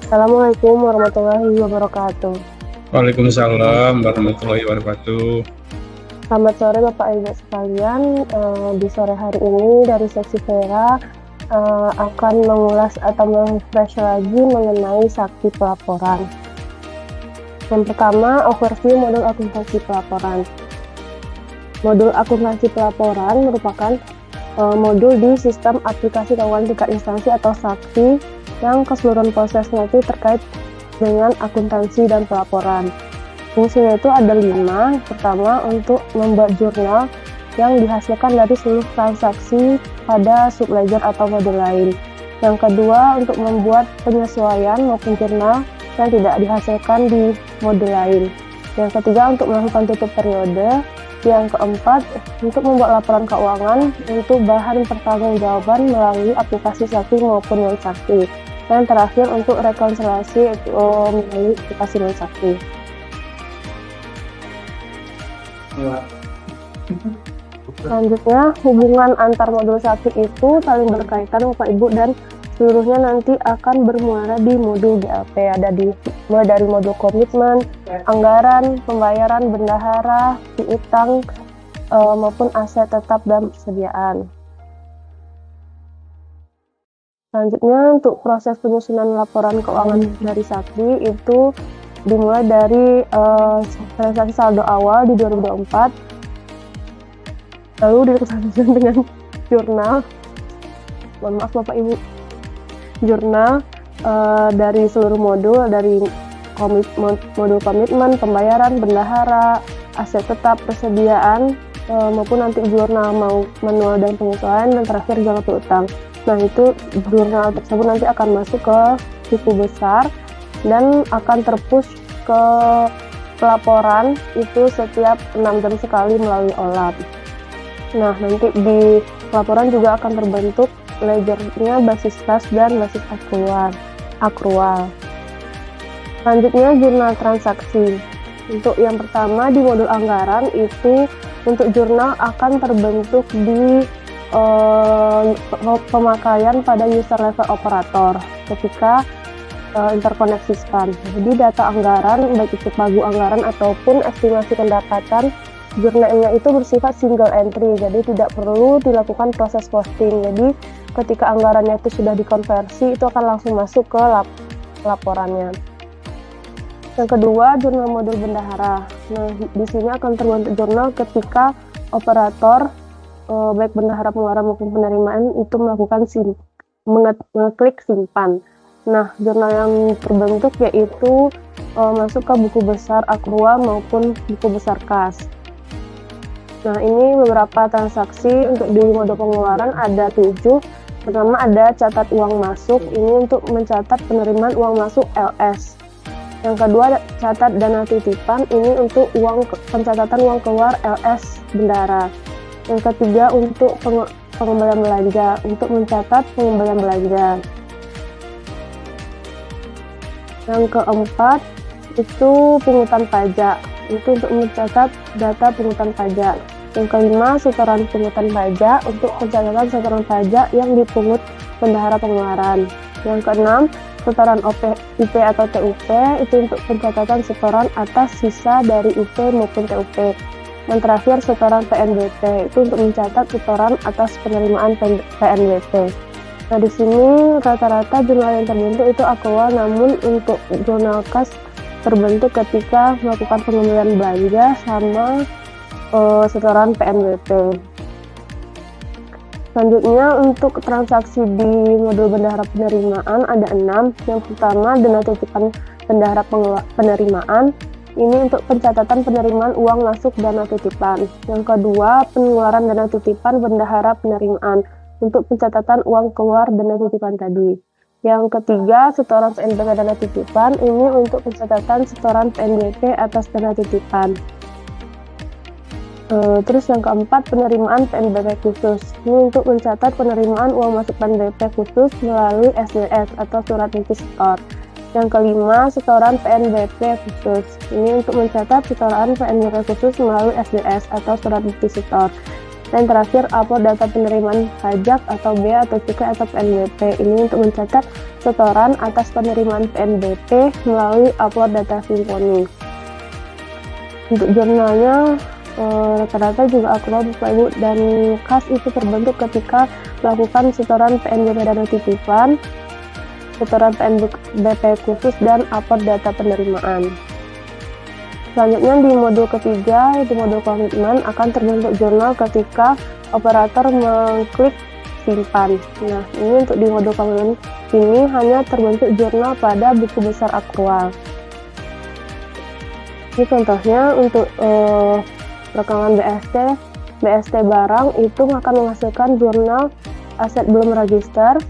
Assalamualaikum warahmatullahi wabarakatuh. Waalaikumsalam warahmatullahi wabarakatuh. Selamat sore Bapak Ibu sekalian. Di sore hari ini dari seksi Vera akan mengulas atau memfresh lagi mengenai sakti pelaporan. Yang pertama, overview modul akuntansi pelaporan. Modul akuntansi pelaporan merupakan modul di sistem aplikasi keuangan tingkat instansi atau sakti yang keseluruhan prosesnya itu terkait dengan akuntansi dan pelaporan. Fungsinya itu ada 5. Pertama, untuk membuat jurnal yang dihasilkan dari seluruh transaksi pada subledger atau modul lain. Yang kedua, untuk membuat penyesuaian maupun jurnal yang tidak dihasilkan di modul lain. Yang ketiga, untuk melakukan tutup periode. Yang keempat, untuk membuat laporan keuangan untuk bahan pertanggungjawaban melalui aplikasi sakti maupun non sakti. Dan terakhir, untuk rekonsiliasi melalui aplikasi non sakti. Selanjutnya, hubungan antar modul sakti itu saling berkaitan Bapak Ibu, dan seluruhnya nanti akan bermuara di modul GLP. Ada mulai dari modul komitmen, anggaran, pembayaran, bendahara, piutang, maupun aset tetap dan persediaan. Selanjutnya, untuk proses penyusunan laporan keuangan dari sakti itu dimulai dari transaksi saldo awal di 2024, lalu disusun dengan jurnal, mohon maaf Bapak Ibu, jurnal dari seluruh modul, dari modul komitmen, pembayaran, bendahara, aset tetap, persediaan, maupun nanti jurnal mau manual dan penyesuaian, dan terakhir jurnal piutang. Nah, itu jurnal tersebut nanti akan masuk ke buku besar dan akan terpush ke pelaporan itu setiap 6 jam sekali melalui OLAP. Nah, nanti di pelaporan juga akan terbentuk ledgernya basis kas dan basis akrual. Selanjutnya, jurnal transaksi. Untuk yang pertama di modul anggaran itu untuk jurnal akan terbentuk di pemakaian pada user level operator ketika interkoneksi SPAN. Jadi data anggaran, baik itu pagu anggaran ataupun estimasi pendapatan, jurnalnya itu bersifat single entry, jadi tidak perlu dilakukan proses posting. Jadi ketika anggarannya itu sudah dikonversi, itu akan langsung masuk ke laporannya. Yang kedua, jurnal modul bendahara. Nah, di sini akan terbentuk jurnal ketika operator baik bendahara pengeluaran maupun penerimaan itu melakukan mengeklik simpan. Nah, jurnal yang terbentuk yaitu masuk ke buku besar akrual maupun buku besar kas. Nah, ini beberapa transaksi untuk di modul pengeluaran ada 7. Pertama ada catat uang masuk, ini untuk mencatat penerimaan uang masuk LS. Yang kedua catat dana titipan, ini untuk pencatatan uang keluar LS bendahara. Yang ketiga untuk pengembalian belanja, untuk mencatat pengembalian belanja. Yang keempat itu pungutan pajak, itu untuk mencatat data pungutan pajak. Yang kelima setoran pungutan pajak, untuk pencatatan setoran pajak yang dipungut bendahara pengeluaran. Yang keenam setoran IP atau TUP, itu untuk pencatatan setoran atas sisa dari IP maupun TUP. Yang terakhir setoran PNBP, itu untuk mencatat setoran atas penerimaan PNBP. Nah, di sini rata-rata jurnal yang terbentuk itu akrual, namun untuk jurnal kas terbentuk ketika melakukan pengembalian belanja sama setoran PNBP. Selanjutnya untuk transaksi di modul bendahara penerimaan ada 6. Yang pertama dana titipan bendahara penerimaan, ini untuk pencatatan penerimaan uang masuk dana titipan. Yang kedua pengeluaran dana titipan bendahara penerimaan, untuk pencatatan uang keluar dana titipan tadi. Yang ketiga setoran PNBP dana titipan, ini untuk pencatatan setoran PNBP atas dana titipan. Terus yang keempat penerimaan PNBP khusus, ini untuk mencatat penerimaan uang masuk PNBP khusus melalui SDS atau surat bukti setor. Yang kelima setoran PNBP khusus, ini untuk mencatat setoran PNBP khusus melalui SDS atau surat bukti setor. Dan terakhir upload data penerimaan pajak atau bea atau cukai atau PNBP, ini untuk mencatat setoran atas penerimaan PNBP melalui upload data Simponi. Untuk jurnalnya rata-rata juga akrual Bapak Ibu, dan kas itu terbentuk ketika melakukan setoran PNBP dana titipan, setoran PNBP khusus, dan upload data penerimaan. Selanjutnya di modul ketiga, yaitu modul komitmen, akan terbentuk jurnal ketika operator mengklik simpan. Nah, ini untuk di modul komitmen ini hanya terbentuk jurnal pada buku besar akrual. Ini contohnya untuk rekaman BST barang itu akan menghasilkan jurnal aset belum register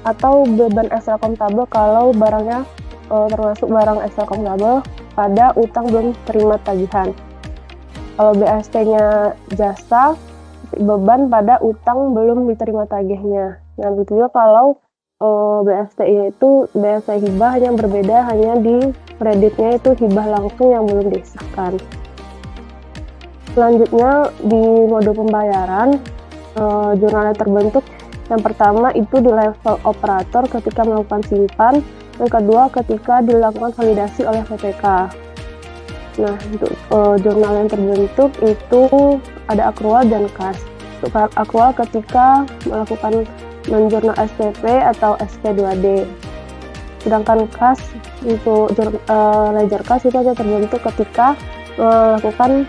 atau beban ekstra akuntabel kalau barangnya termasuk barang ekstra akuntabel pada utang belum terima tagihan. Kalau BST-nya jasa, beban pada utang belum diterima tagihnya. Nah, begitu juga kalau BST itu BST hibah yang berbeda, hanya di kreditnya itu hibah langsung yang belum disahkan. Selanjutnya di modul pembayaran, jurnalnya terbentuk yang pertama itu di level operator ketika melakukan simpan, yang kedua ketika dilakukan validasi oleh PPK. Nah, untuk jurnal yang terbentuk itu ada akrual dan kas. Untuk akrual ketika melakukan menjurnal SPP atau SP2D. Sedangkan kas untuk ledger kas itu hanya terbentuk ketika melakukan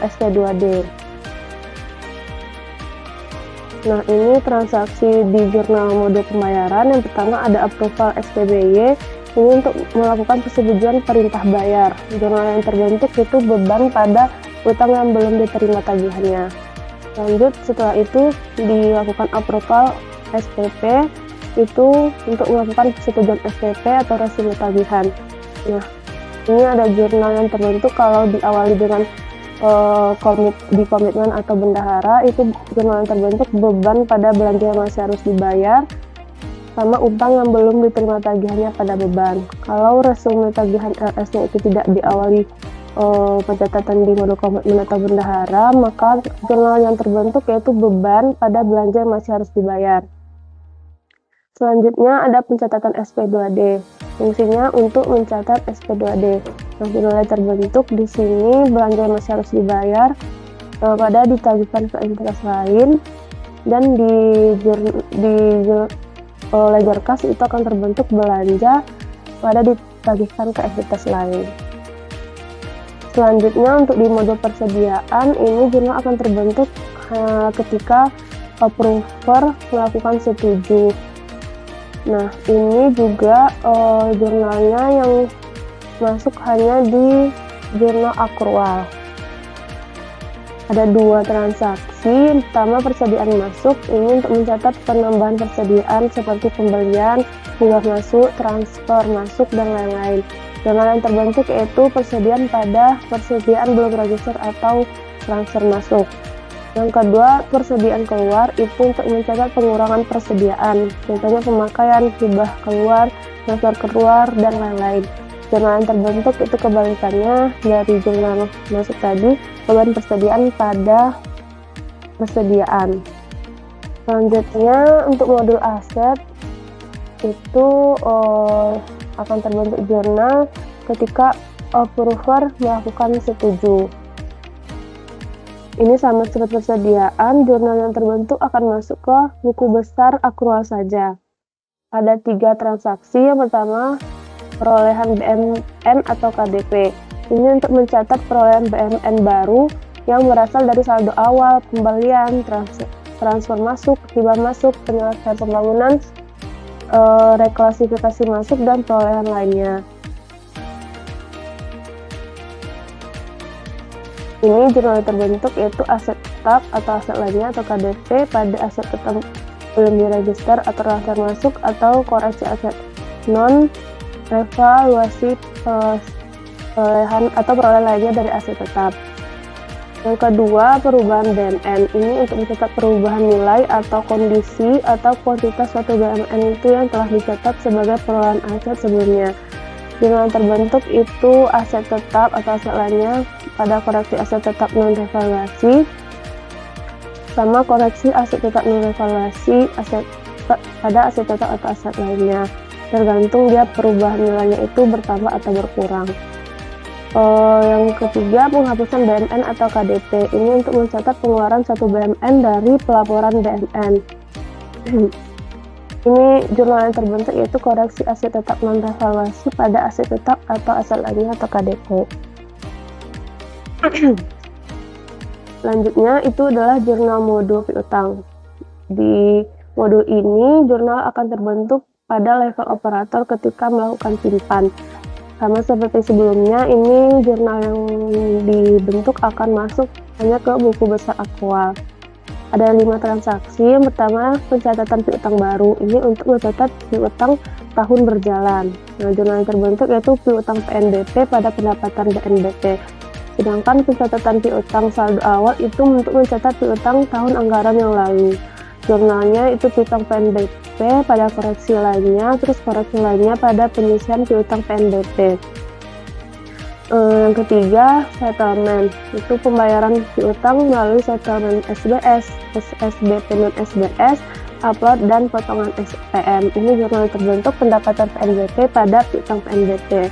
SP2D. Nah, ini transaksi di jurnal mode pembayaran. Yang pertama ada approval SPBY, ini untuk melakukan persetujuan perintah bayar. Jurnal yang terbentuk itu beban pada utang yang belum diterima tagihannya. Lanjut, setelah itu dilakukan approval SPP, itu untuk melakukan persetujuan SPP atau residu tagihan. Nah, ini ada jurnal yang terbentuk kalau diawali dengan di komitmen atau bendahara, itu jurnal yang terbentuk beban pada belanja yang masih harus dibayar sama utang yang belum diterima tagihannya pada beban. Kalau resume tagihan LS-nya itu tidak diawali pencatatan di modul komitmen atau bendahara, maka jurnal yang terbentuk yaitu beban pada belanja yang masih harus dibayar. Selanjutnya ada pencatatan SP2D. Fungsinya untuk mencatat SP2D. Nah, jurnalnya terbentuk di sini belanja yang masih harus dibayar pada ditagihkan ke entitas lain, dan di ledger kas itu akan terbentuk belanja pada ditagihkan ke entitas lain. Selanjutnya untuk di modul persediaan, ini jurnal akan terbentuk ketika approver melakukan setuju. Nah, ini juga jurnalnya yang masuk hanya di jurnal akrual. Ada dua transaksi. Pertama, persediaan masuk, ini untuk mencatat penambahan persediaan seperti pembelian, hibah masuk, transfer masuk, dan lain-lain. Jurnal yang terbentuk yaitu persediaan pada persediaan belum register atau transfer masuk. Yang kedua, persediaan keluar, itu untuk mencatat pengurangan persediaan, contohnya pemakaian, hibah keluar, transfer keluar, dan lain-lain. Jurnal yang terbentuk itu kebalikannya dari jurnal masuk tadi, beban persediaan pada persediaan. Selanjutnya untuk modul aset itu akan terbentuk jurnal ketika approver melakukan setuju. Ini sama seperti persediaan, jurnal yang terbentuk akan masuk ke buku besar akrual saja. Ada 3 transaksi. Yang pertama, perolehan BMN atau KDP. Ini untuk mencatat perolehan BMN baru yang berasal dari saldo awal, pembelian, transfer masuk, hibah masuk, penyelesaian pembangunan, reklasifikasi masuk, dan perolehan lainnya. Ini jurnal terbentuk yaitu aset tetap atau aset lainnya atau KDP pada aset tetap belum diregister atau transfer masuk atau koreksi aset non evaluasi perolehan atau perolehan lainnya dari aset tetap. Yang kedua, perubahan BMN. Ini untuk mencatat perubahan nilai atau kondisi atau kuantitas suatu BMN itu yang telah dicatat sebagai perolehan aset sebelumnya. Jurnal yang terbentuk itu aset tetap atau aset lainnya pada koreksi aset tetap non-revaluasi sama koreksi aset tetap non-revaluasi aset pada aset tetap atau aset lainnya, tergantung dia perubahan nilainya itu bertambah atau berkurang. Yang ketiga, penghapusan BMN atau KDP. Ini untuk mencatat pengeluaran satu BMN dari pelaporan BMN. Ini jurnal yang terbentuk yaitu koreksi aset tetap non-revaluasi pada aset tetap atau aset lainnya atau KDP. Selanjutnya itu adalah jurnal modul piutang. Di modul ini, jurnal akan terbentuk pada level operator ketika melakukan simpan. Sama seperti sebelumnya, ini jurnal yang dibentuk akan masuk hanya ke buku besar aktual. Ada 5 transaksi. Yang pertama, pencatatan piutang baru. Ini untuk mencatat piutang tahun berjalan. Nah, jurnal yang terbentuk yaitu piutang PNBP pada pendapatan BNBP. Sedangkan pencatatan piutang saldo awal itu untuk mencatat piutang tahun anggaran yang lalu. Jurnalnya itu piutang PNBP pada koreksi lainnya, terus koreksi lainnya pada penyisian piutang PNBP. Yang ketiga, settlement. Itu pembayaran piutang melalui settlement SBS, SSBP non SBS, upload, dan potongan SPM. Ini jurnal yang terbentuk pendapatan PNBP pada piutang PNBP.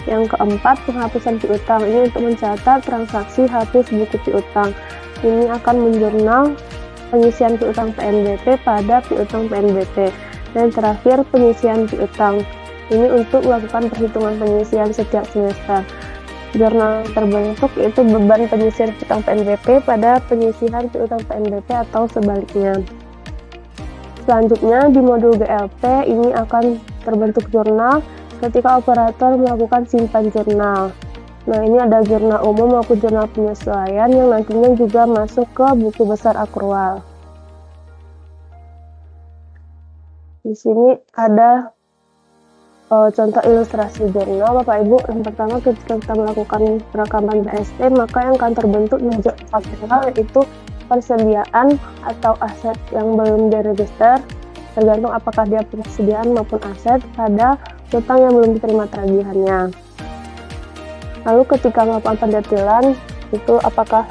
Yang keempat, penghapusan piutang. Ini untuk mencatat transaksi hapus buku piutang. Ini akan menjurnal penyisian piutang PNBP pada piutang PNBP. Dan terakhir, penyisian piutang. Ini untuk melakukan perhitungan penyisian setiap semester. Jurnal terbentuk yaitu beban penyisian piutang PNBP pada penyisihan piutang PNBP atau sebaliknya. Selanjutnya di modul GLP ini akan terbentuk jurnal ketika operator melakukan simpan jurnal. Nah, ini ada jurnal umum maupun jurnal penyesuaian yang nantinya juga masuk ke buku besar akrual. Di sini ada contoh ilustrasi jurnal, Bapak Ibu. Yang pertama, ketika kita melakukan perekaman BST, maka yang akan terbentuk menjadi jurnal yaitu persediaan atau aset yang belum diregister, tergantung apakah dia persediaan maupun aset pada utang yang belum diterima tagihannya. Lalu ketika melakukan pendetilan, itu apakah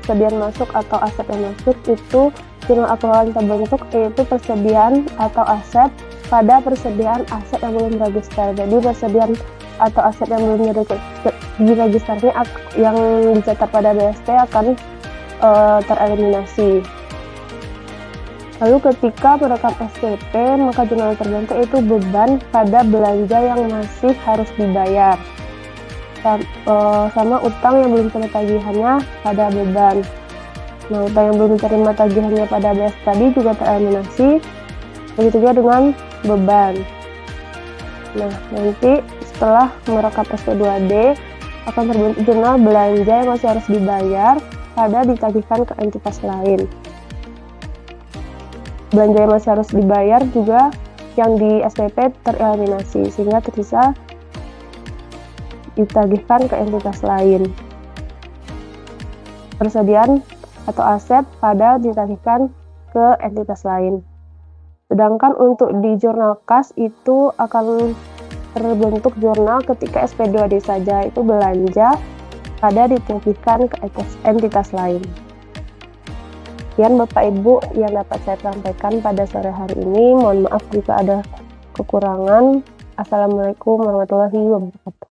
persediaan masuk atau aset yang masuk, itu jurnal aktual yang terbentuk yaitu persediaan atau aset pada persediaan aset yang belum register. Jadi persediaan atau aset yang belum diregisternya yang dicatat pada BST akan tereliminasi. Lalu ketika merekam SPP, maka jurnal terbentuk itu beban pada belanja yang masih harus dibayar. Sama utang yang belum terima tagihannya pada beban. Nah, utang yang belum diterima tagihannya pada BST tadi juga tereliminasi. Begitu juga dengan beban. Nah, nanti setelah merekam SP2D akan terbentuk jurnal belanja yang masih harus dibayar pada ditagihkan ke entitas lain. Belanja yang masih harus dibayar juga yang di SPP tereliminasi sehingga tersisa ditagihkan ke entitas lain. Persediaan atau aset pada ditagihkan ke entitas lain. Sedangkan untuk di jurnal kas itu akan terbentuk jurnal ketika SP2D saja, itu belanja pada ditagihkan ke entitas lain. Sekian Bapak Ibu yang dapat saya sampaikan pada sore hari ini. Mohon maaf jika ada kekurangan. Assalamualaikum warahmatullahi wabarakatuh.